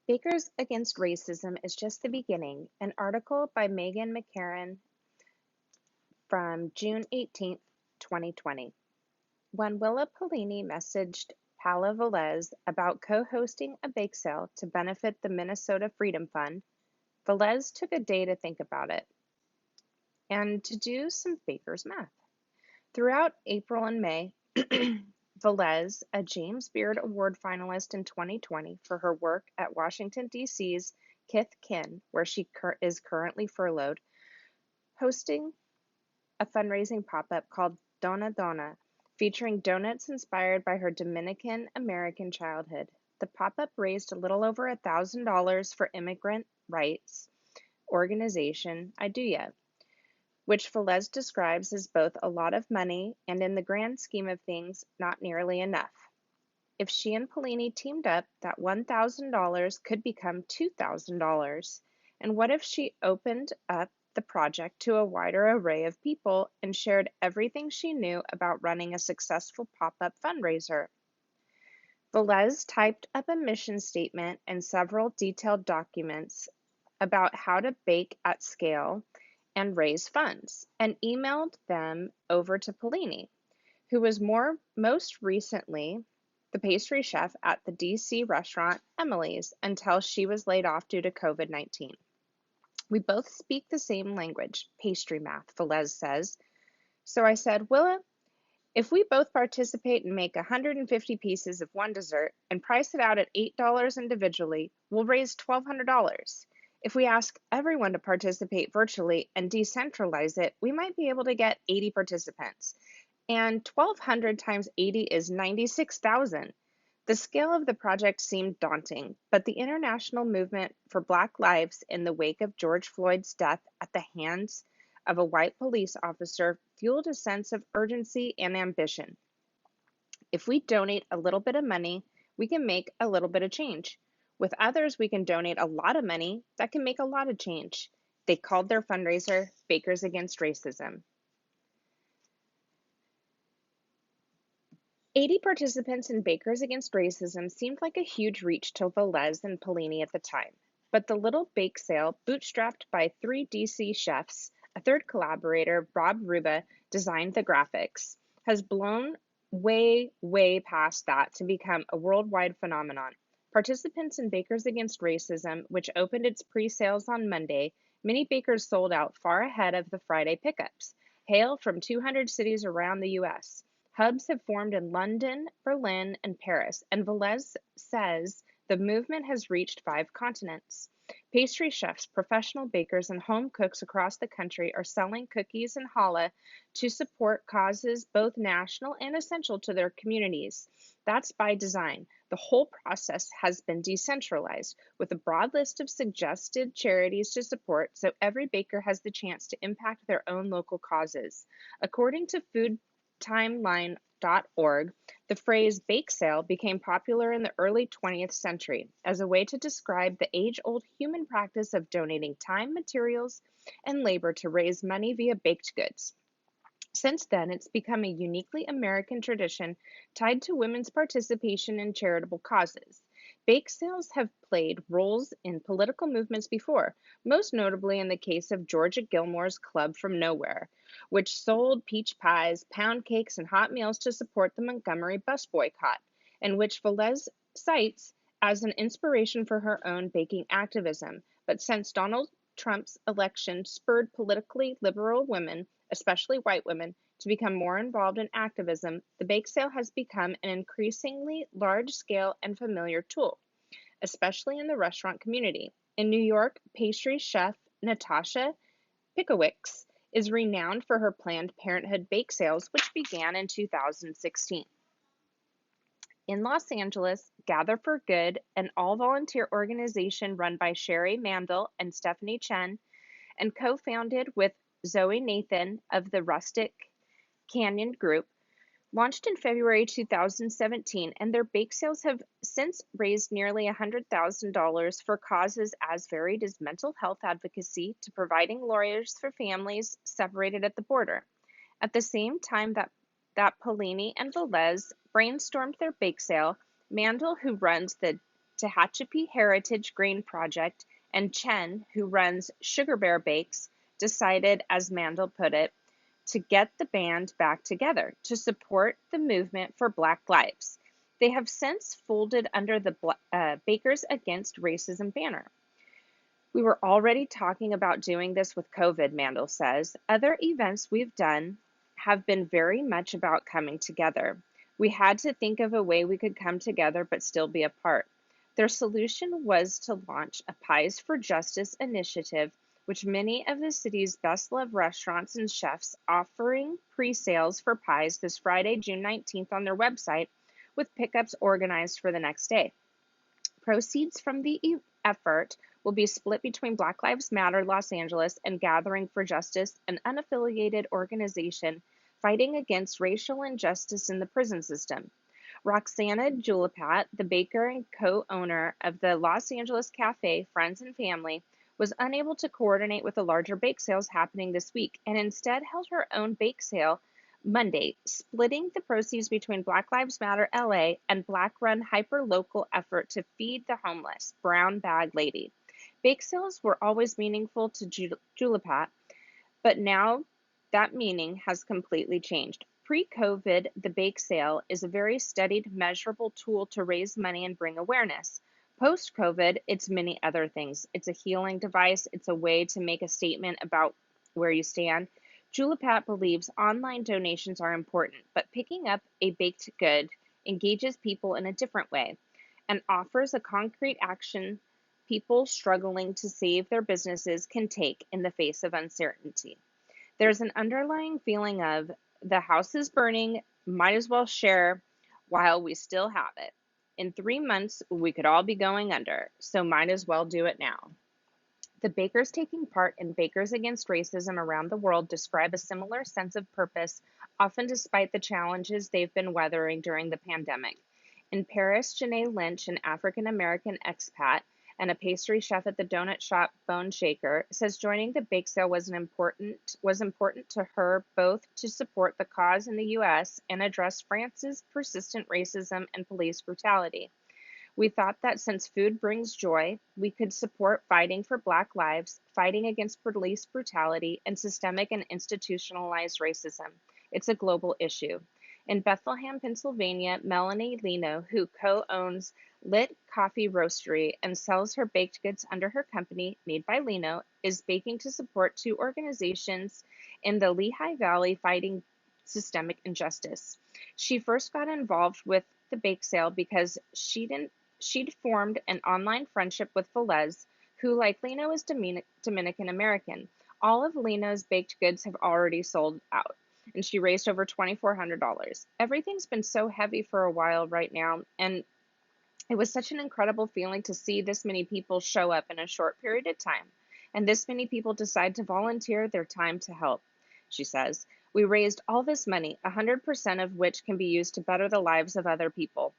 Bakers Against Racism is just the beginning. An article by Megan McCarran from June 18th, 2020. When Willa Polini messaged Paula Velez about co-hosting a bake sale to benefit the Minnesota Freedom Fund, Velez took a day to think about it and to do some baker's math. Throughout April and May, Velez, a James Beard Award finalist in 2020 for her work at Washington, D.C.'s Kith Kin, where she is currently furloughed, hosting a fundraising pop-up called Dona Dona, featuring donuts inspired by her Dominican American childhood. The pop-up raised a little over $1,000 for immigrant rights organization IDEA, which Velez describes as both a lot of money and, in the grand scheme of things, not nearly enough. If she and Polini teamed up, that $1,000 could become $2,000. And what if she opened up the project to a wider array of people and shared everything she knew about running a successful pop-up fundraiser? Velez typed up a mission statement and several detailed documents about how to bake at scale and raise funds, and emailed them over to Polini, who was most recently the pastry chef at the DC restaurant Emily's until she was laid off due to COVID-19. We both speak the same language, pastry math, Velez says. So I said, Willa, if we both participate and make 150 pieces of one dessert and price it out at $8 individually, we'll raise $1,200. If we ask everyone to participate virtually and decentralize it, we might be able to get 80 participants. And 1,200 times 80 is 96,000. The scale of the project seemed daunting, but the international movement for Black lives in the wake of George Floyd's death at the hands of a white police officer fueled a sense of urgency and ambition. If we donate a little bit of money, we can make a little bit of change. With others, we can donate a lot of money that can make a lot of change. They called their fundraiser Bakers Against Racism. 80 participants in Bakers Against Racism seemed like a huge reach to Velez and Polini at the time. But the little bake sale, bootstrapped by 3 DC chefs, a third collaborator, Rob Ruba, designed the graphics, has blown way, way past that to become a worldwide phenomenon. Participants in Bakers Against Racism, which opened its pre-sales on Monday, many bakers sold out far ahead of the Friday pickups, hail from 200 cities around the U.S. Hubs have formed in London, Berlin, and Paris, and Velez says the movement has reached 5 continents. Pastry chefs, professional bakers, and home cooks across the country are selling cookies and challah to support causes both national and essential to their communities. That's by design. The whole process has been decentralized, with a broad list of suggested charities to support, so every baker has the chance to impact their own local causes. According to foodtimeline.org, the phrase bake sale became popular in the early 20th century as a way to describe the age-old human practice of donating time, materials, and labor to raise money via baked goods. Since then, it's become a uniquely American tradition tied to women's participation in charitable causes. Bake sales have played roles in political movements before, most notably in the case of Georgia Gilmore's Club from Nowhere, which sold peach pies, pound cakes, and hot meals to support the Montgomery bus boycott, and which Velez cites as an inspiration for her own baking activism. But since Donald Trump's election spurred politically liberal women, especially white women, to become more involved in activism, the bake sale has become an increasingly large-scale and familiar tool, especially in the restaurant community. In New York, pastry chef Natasha Pikowicz is renowned for her Planned Parenthood bake sales, which began in 2016. In Los Angeles, Gather for Good, an all-volunteer organization run by Sherry Mandel and Stephanie Chen, and co-founded with Zoe Nathan of the Rustic Canyon Group, launched in February 2017, and their bake sales have since raised nearly $100,000 for causes as varied as mental health advocacy to providing lawyers for families separated at the border. At the same time that Polini and Velez brainstormed their bake sale, Mandel, who runs the Tehachapi Heritage Grain Project, and Chen, who runs Sugar Bear Bakes, decided, as Mandel put it, to get the band back together to support the movement for Black lives. They have since folded under the Bakers Against Racism banner. We were already talking about doing this with COVID, Mandel says. Other events we've done have been very much about coming together. We had to think of a way we could come together but still be apart. Their solution was to launch a Pies for Justice initiative, which many of the city's best loved restaurants and chefs offering pre-sales for pies this Friday, June 19th on their website, with pickups organized for the next day. Proceeds from the effort will be split between Black Lives Matter Los Angeles and Gathering for Justice, an unaffiliated organization fighting against racial injustice in the prison system. Roxana Julipat, the baker and co-owner of the Los Angeles cafe Friends and Family, was unable to coordinate with the larger bake sales happening this week and instead held her own bake sale Monday, splitting the proceeds between Black Lives Matter LA and Black-run hyper-local effort to feed the homeless, Brown Bag Lady. Bake sales were always meaningful to Julipat, but now that meaning has completely changed. Pre-COVID, the bake sale is a very studied, measurable tool to raise money and bring awareness. Post-COVID, it's many other things. It's a healing device. It's a way to make a statement about where you stand. Julipat believes online donations are important, but picking up a baked good engages people in a different way and offers a concrete action people struggling to save their businesses can take in the face of uncertainty. There's an underlying feeling of the house is burning, might as well share while we still have it. In 3 months, we could all be going under, so might as well do it now. The bakers taking part in Bakers Against Racism around the world describe a similar sense of purpose, often despite the challenges they've been weathering during the pandemic. In Paris, Janae Lynch, an African-American expat and a pastry chef at the donut shop Bone Shaker, says joining the bake sale was important to her both to support the cause in the U.S. and address France's persistent racism and police brutality. We thought that since food brings joy, we could support fighting for Black lives, fighting against police brutality, and systemic and institutionalized racism. It's a global issue. In Bethlehem, Pennsylvania, Melanie Lino, who co-owns Lit Coffee Roastery and sells her baked goods under her company, Made by Lino, is baking to support 2 organizations in the Lehigh Valley fighting systemic injustice. She first got involved with the bake sale because she'd formed an online friendship with Velez, who, like Lino, is Dominican American. All of Lino's baked goods have already sold out, and she raised over $2,400. Everything's been so heavy for a while right now, and it was such an incredible feeling to see this many people show up in a short period of time, and this many people decide to volunteer their time to help, she says. We raised all this money, 100% of which can be used to better the lives of other people.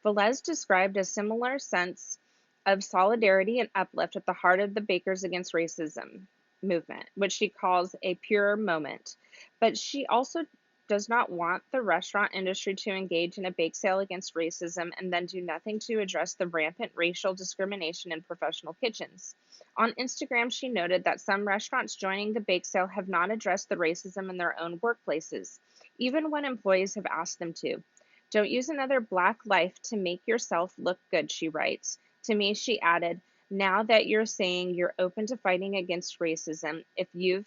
Velez described a similar sense of solidarity and uplift at the heart of the Bakers Against Racism movement, which she calls a pure moment. But she also does not want the restaurant industry to engage in a bake sale against racism and then do nothing to address the rampant racial discrimination in professional kitchens. On Instagram, she noted that some restaurants joining the bake sale have not addressed the racism in their own workplaces, even when employees have asked them to. Don't use another Black life to make yourself look good, she writes. To me, she added, now that you're saying you're open to fighting against racism, if you've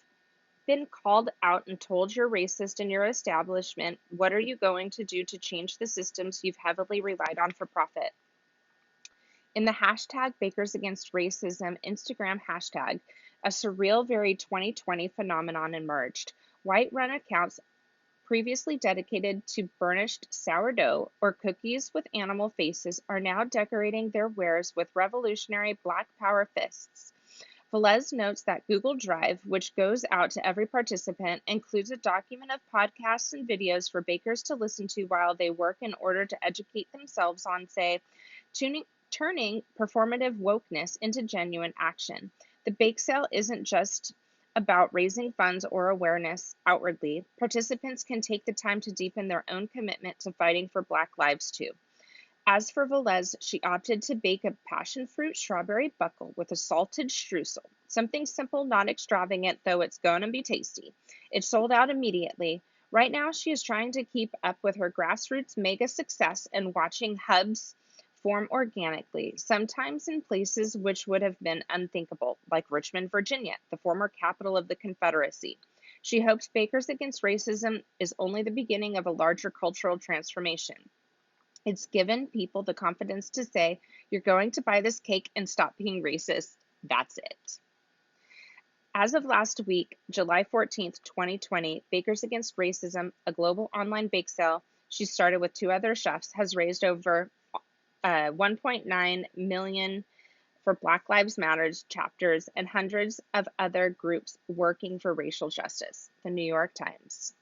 been called out and told you're racist in your establishment, what are you going to do to change the systems you've heavily relied on for profit? In the hashtag Bakers Against Racism Instagram hashtag, a surreal, very 2020 phenomenon emerged. White-run accounts previously dedicated to burnished sourdough or cookies with animal faces are now decorating their wares with revolutionary Black Power fists. Velez notes that Google Drive, which goes out to every participant, includes a document of podcasts and videos for bakers to listen to while they work in order to educate themselves on, say, turning performative wokeness into genuine action. The bake sale isn't just about raising funds or awareness outwardly. Participants can take the time to deepen their own commitment to fighting for Black lives too. As for Velez, she opted to bake a passion fruit strawberry buckle with a salted streusel. Something simple, not extravagant, though it's going to be tasty. It sold out immediately. Right now, she is trying to keep up with her grassroots mega success and watching hubs form organically, sometimes in places which would have been unthinkable, like Richmond, Virginia, the former capital of the Confederacy. She hopes Bakers Against Racism is only the beginning of a larger cultural transformation. It's given people the confidence to say, you're going to buy this cake and stop being racist. That's it. As of last week, July 14th, 2020, Bakers Against Racism, a global online bake sale she started with two other chefs, has raised over 1.9 million for Black Lives Matter chapters and hundreds of other groups working for racial justice. The New York Times.